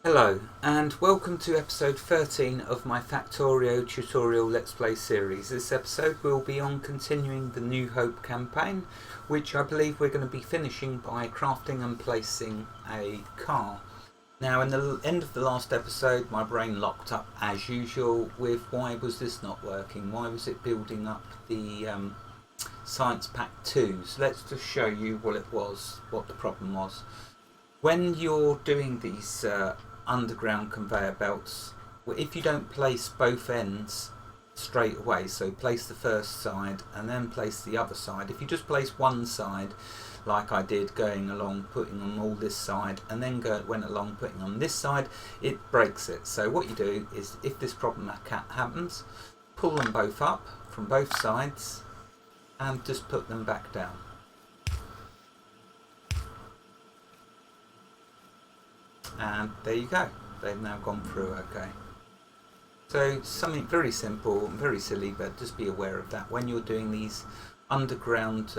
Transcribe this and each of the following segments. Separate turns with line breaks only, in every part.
Hello and welcome to episode 13 of my Factorio tutorial Let's Play series. This episode will be on continuing the New Hope campaign, which I believe we're going to be finishing by crafting and placing a car. Now, in the end of the last episode, my brain locked up as usual with why was this not working? Why was it building up the Science Pack 2? So let's just show you what it was, what the problem was. When you're doing these underground conveyor belts, if you don't place both ends straight away, so place the first side and then place the other side, if you just place one side like I did, going along putting on all this side and then went along putting on this side, it breaks it. So what you do is, if this problem happens, pull them both up from both sides and just put them back down. And there you go, they've now gone through okay. So something very simple and very silly, but just be aware of that when you're doing these underground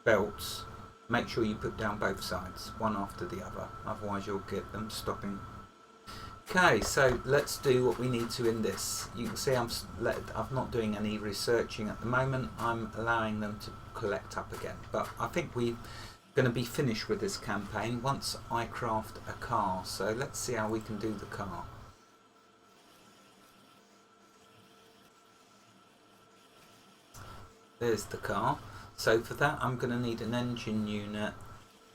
belts. Make sure you put down both sides, one after the other, otherwise you'll get them stopping. Okay, so let's do what we need to in this. You can see I'm not doing any researching at the moment. I'm allowing them to collect up again, but I think we're going to be finished with this campaign once I craft a car. So let's see how we can do the car. There's the car. So for that I'm going to need an engine unit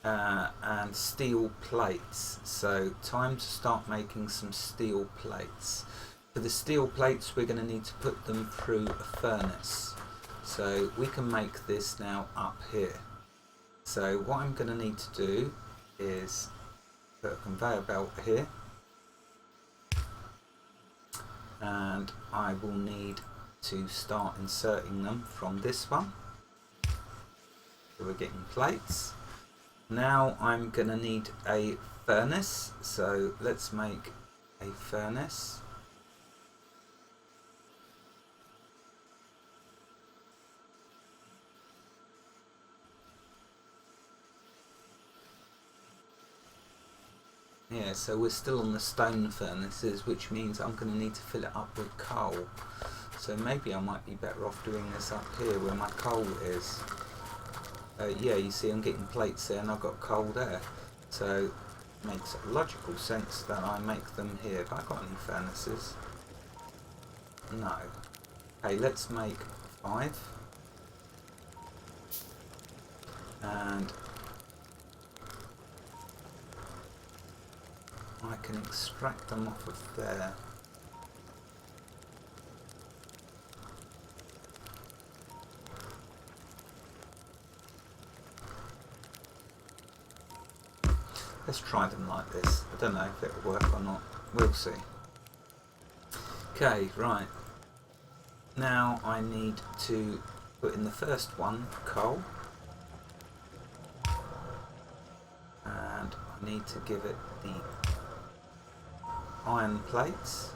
and steel plates. So time to start making some steel plates. For the steel plates we're going to need to put them through a furnace. So we can make this now up here. So what I'm going to need to do is put a conveyor belt here, and I will need to start inserting them from this one. So we're getting plates. Now I'm going to need a furnace, so let's make a furnace. Yeah, so we're still on the stone furnaces, which means I'm going to need to fill it up with coal. So maybe I might be better off doing this up here where my coal is. Yeah, you see I'm getting plates there and I've got coal there. So it makes logical sense that I make them here. Have I got any furnaces? No. Okay, let's make 5. And I can extract them off of there. Let's try them like this. I don't know if it'll work or not. We'll see. Okay, right. Now I need to put in the first one coal. And I need to give it the iron plates.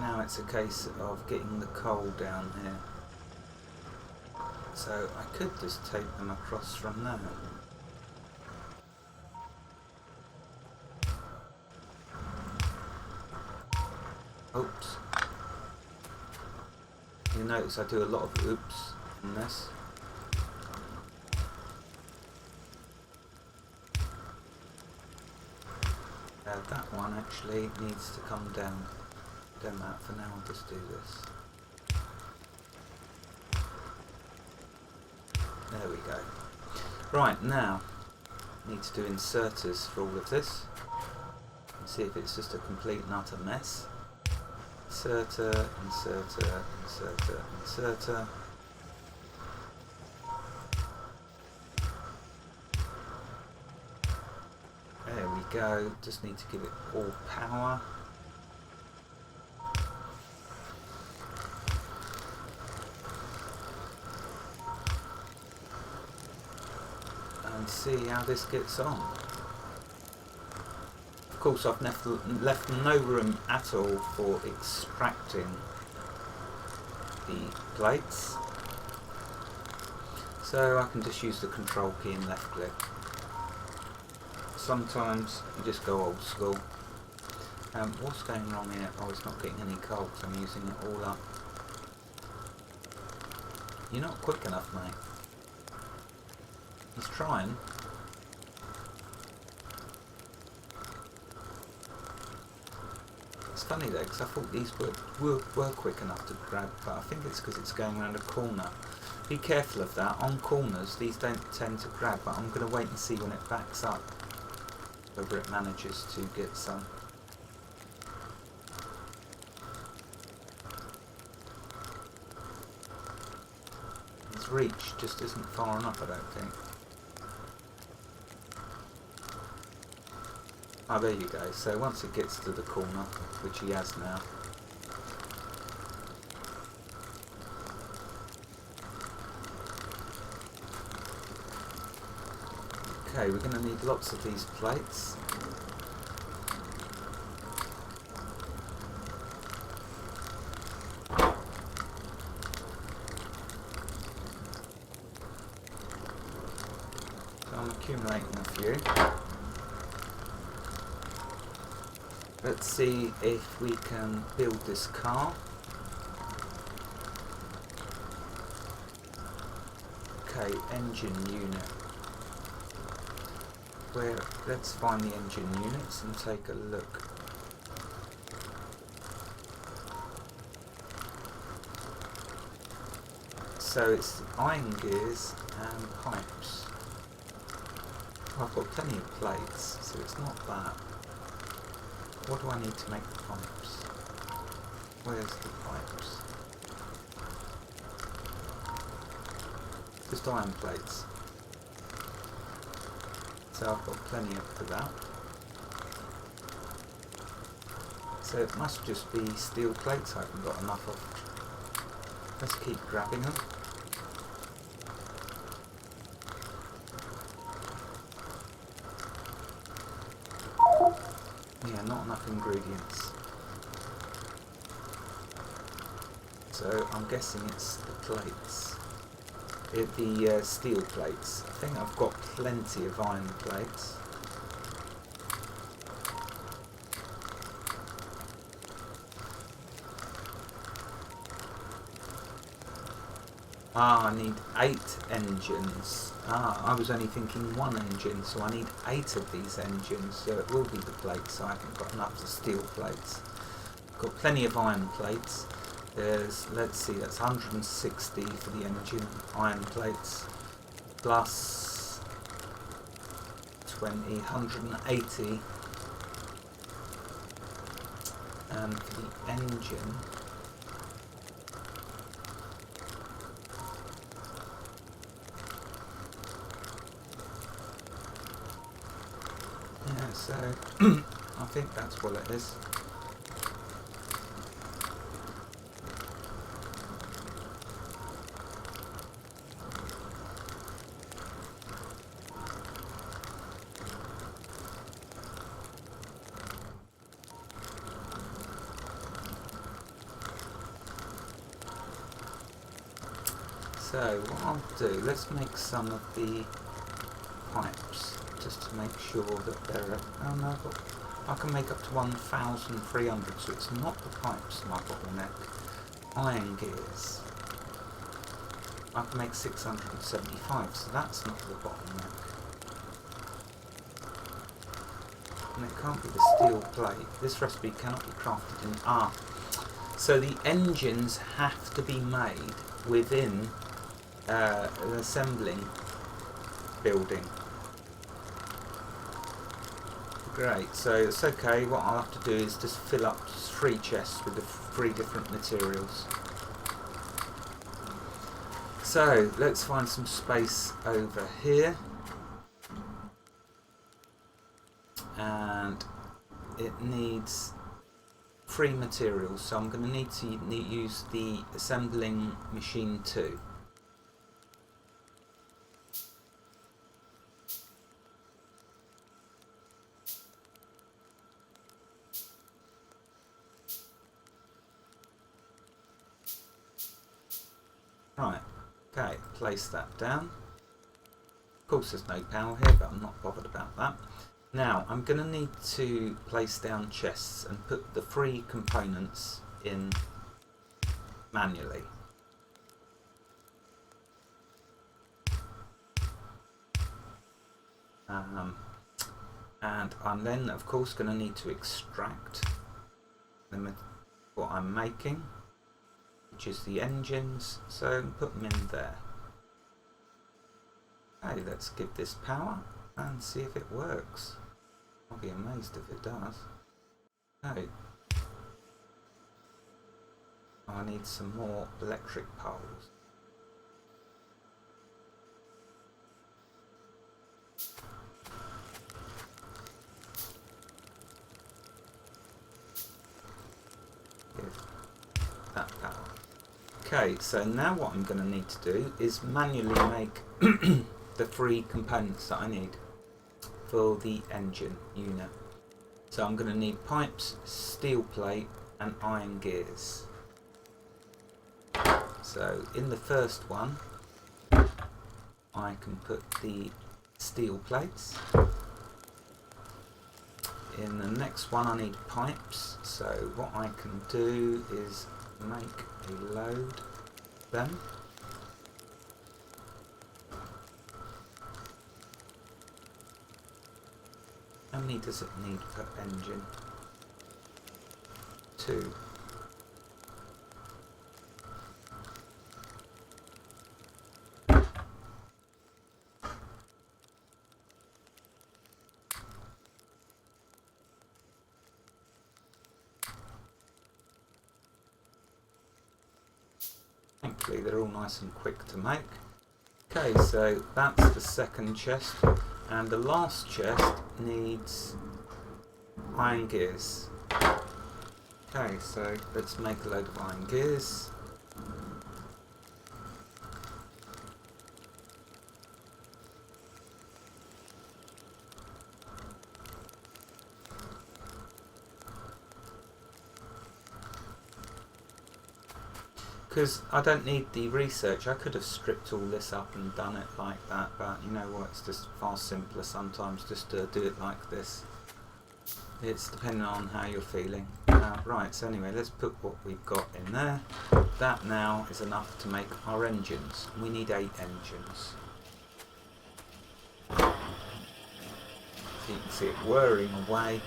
Now it's a case of getting the coal down here. So I could just take them across from there. Oops. You notice I do a lot of oops in this. That one actually needs to come down. Done that for now, I'll just do this. There we go. Right, now need to do inserters for all of this. And see if it's just a complete and utter mess. Inserter, inserter, inserter, inserter. There we go, just need to give it all power. And see how this gets on. Of course I've left no room at all for extracting the plates. So I can just use the control key and left click. Sometimes you just go old school. What's going wrong here? Oh, it's not getting any coal because I'm using it all up. You're not quick enough, mate. He's trying. It's funny though, because I thought these were quick enough to grab, but I think it's because it's going around a corner. Be careful of that. On corners, these don't tend to grab, but I'm going to wait and see when it backs up whether it manages to get some. His reach just isn't far enough, I don't think. Oh, there you go. So once it gets to the corner, which he has now, okay, we're going to need lots of these plates. So I'm accumulating a few. Let's see if we can build this car. Okay, engine unit. Let's find the engine units and take a look. So it's iron gears and pipes. I've got plenty of plates, so it's not that. What do I need to make the pipes? Where's the pipes? Just iron plates. So I've got plenty for that. So it must just be steel plates I haven't got enough of. Let's keep grabbing them. Yeah, not enough ingredients. So I'm guessing it's the plates. The steel plates. I think I've got plenty of iron plates. Ah, I need 8 engines. Ah, I was only thinking 1 engine, so I need 8 of these engines, so it will be the plates, so I haven't got enough of steel plates. Got plenty of iron plates. There's, let's see, that's 160 for the engine iron plates, plus 20, 180, and for the engine, yeah, so I think that's what it is. So what I'll do, let's make some of the pipes, just to make sure that they're, oh no, I can make up to 1,300, so it's not the pipes my bottleneck. Iron gears, I can make 675, so that's not the bottleneck. And it can't be the steel plate. This recipe cannot be crafted in, so the engines have to be made within an assembling building. Great, so it's okay. What I'll have to do is just fill up 3 chests with the 3 different materials. So let's find some space over here, and it needs 3 materials, so I'm going to need to use the assembling machine 2. Right, Okay, place that down. Of course there's no power here, but I'm not bothered about that. Now I'm going to need to place down chests and put the 3 components in manually. And I'm then of course going to need to extract what I'm making, which is the engines, so put them in there. Okay, let's give this power and see if it works. I'll be amazed if it does. Okay. I need some more electric poles. Give that power. Okay, so now what I'm going to need to do is manually make the 3 components that I need for the engine unit. So I'm going to need pipes, steel plate and iron gears. So in the first one I can put the steel plates. In the next one I need pipes, so what I can do is make a load of them. How many does it need per engine? 2. Thankfully they're all nice and quick to make. Okay, so that's the second chest, and the last chest needs iron gears. Okay, so let's make a load of iron gears. Because I don't need the research, I could have stripped all this up and done it like that, but you know what, it's just far simpler sometimes just to do it like this. It's depending on how you're feeling. Right, so anyway, let's put what we've got in there. That now is enough to make our engines. We need 8 engines. So you can see it whirring away,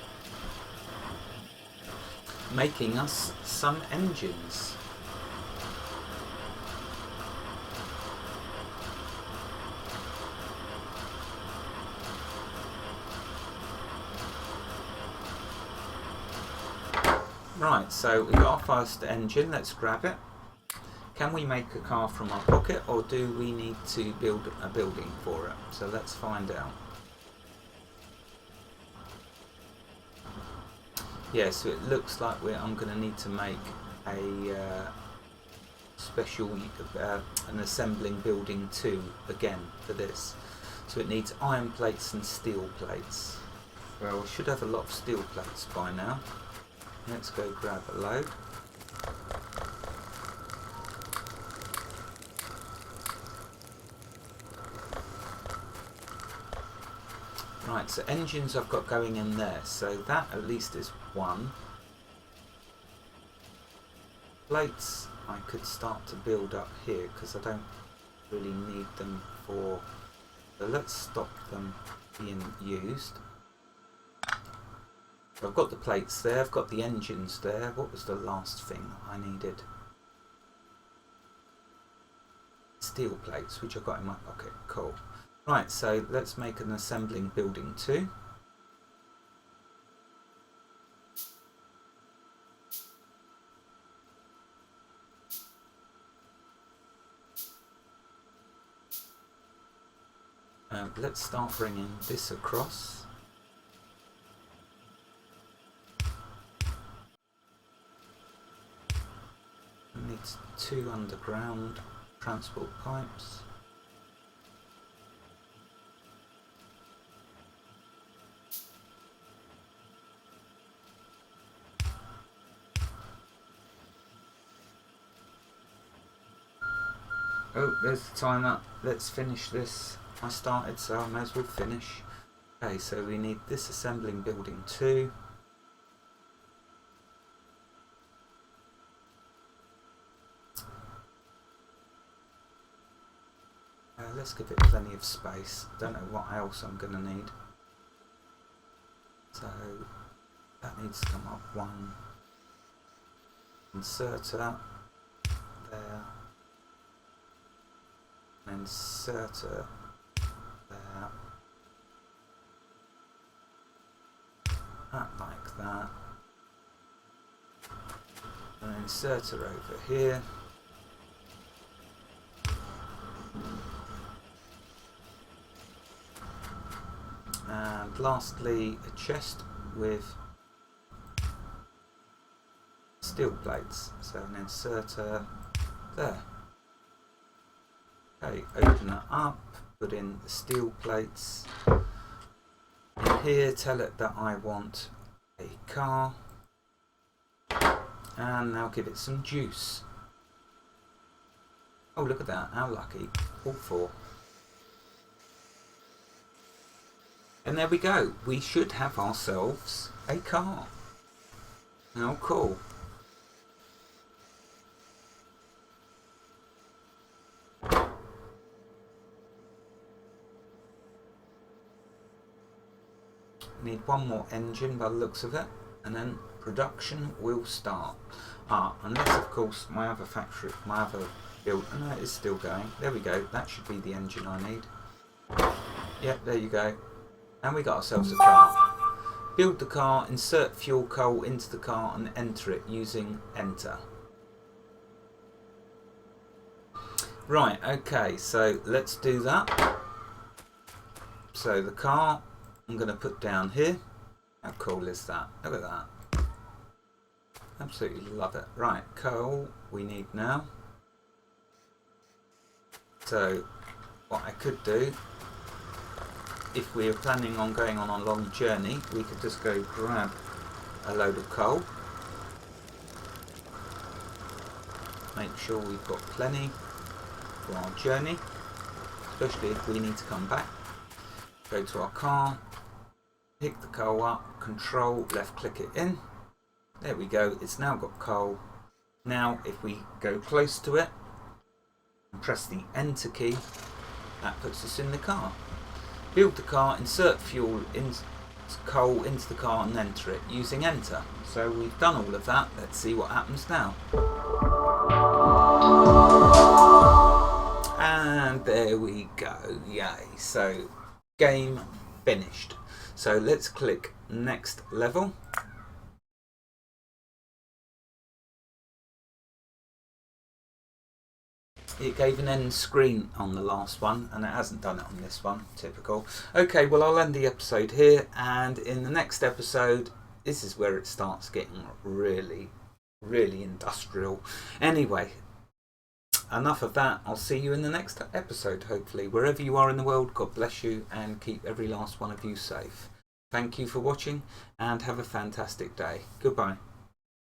making us some engines. Right, so we've got our first engine, let's grab it. Can we make a car from our pocket, or do we need to build a building for it? So let's find out. Yeah, so it looks like I'm going to need to make a special, an assembling building 2 again for this. So it needs iron plates and steel plates. Well, we should have a lot of steel plates by now. Let's go grab a load. Right, so engines I've got going in there, so that at least is 1. Plates I could start to build up here because I don't really need them for... So let's stop them being used. I've got the plates there, I've got the engines there. What was the last thing I needed? Steel plates, which I've got in my pocket. Cool. Right, so let's make an assembling building 2. Let's start bringing this across. Needs 2 underground transport pipes. Oh, there's the timer. Let's finish this. I started, so I may as well finish. Okay, so we need this assembling building 2. Let's give it plenty of space. Don't know what else I'm going to need. So that needs to come up 1 inserter there, an inserter there, that like that, an inserter over here. And lastly, a chest with steel plates, so an inserter there. Okay, open it up, put in the steel plates. In here, tell it that I want a car, and now give it some juice. Oh, look at that, how lucky, all 4. And there we go, we should have ourselves a car. How cool. Need 1 more engine by the looks of it, and then production will start. Unless of course my other factory, my other build, no, it is still going. There we go, that should be the engine I need. Yep, there you go. And we got ourselves a car. Build the car, insert fuel coal into the car and enter it using enter. Right, okay, so let's do that. So the car I'm going to put down here. How cool is that? Look at that. Absolutely love it. Right, coal we need now. So what I could do, if we are planning on going on a long journey, we could just go grab a load of coal. Make sure we've got plenty for our journey, especially if we need to come back. Go to our car, pick the coal up, control, left click it in. There we go, it's now got coal. Now if we go close to it and press the enter key, that puts us in the car. Build the car, insert fuel, coal into the car and enter it using enter. So we've done all of that, let's see what happens now. And there we go, yay. So game finished. So let's click next level. It gave an end screen on the last one and it hasn't done it on this one, typical. Okay, well I'll end the episode here, and in the next episode this is where it starts getting really industrial. Anyway, enough of that. I'll see you in the next episode, hopefully. Wherever you are in the world, God bless you and keep every last one of you safe. Thank you for watching and have a fantastic day. Goodbye.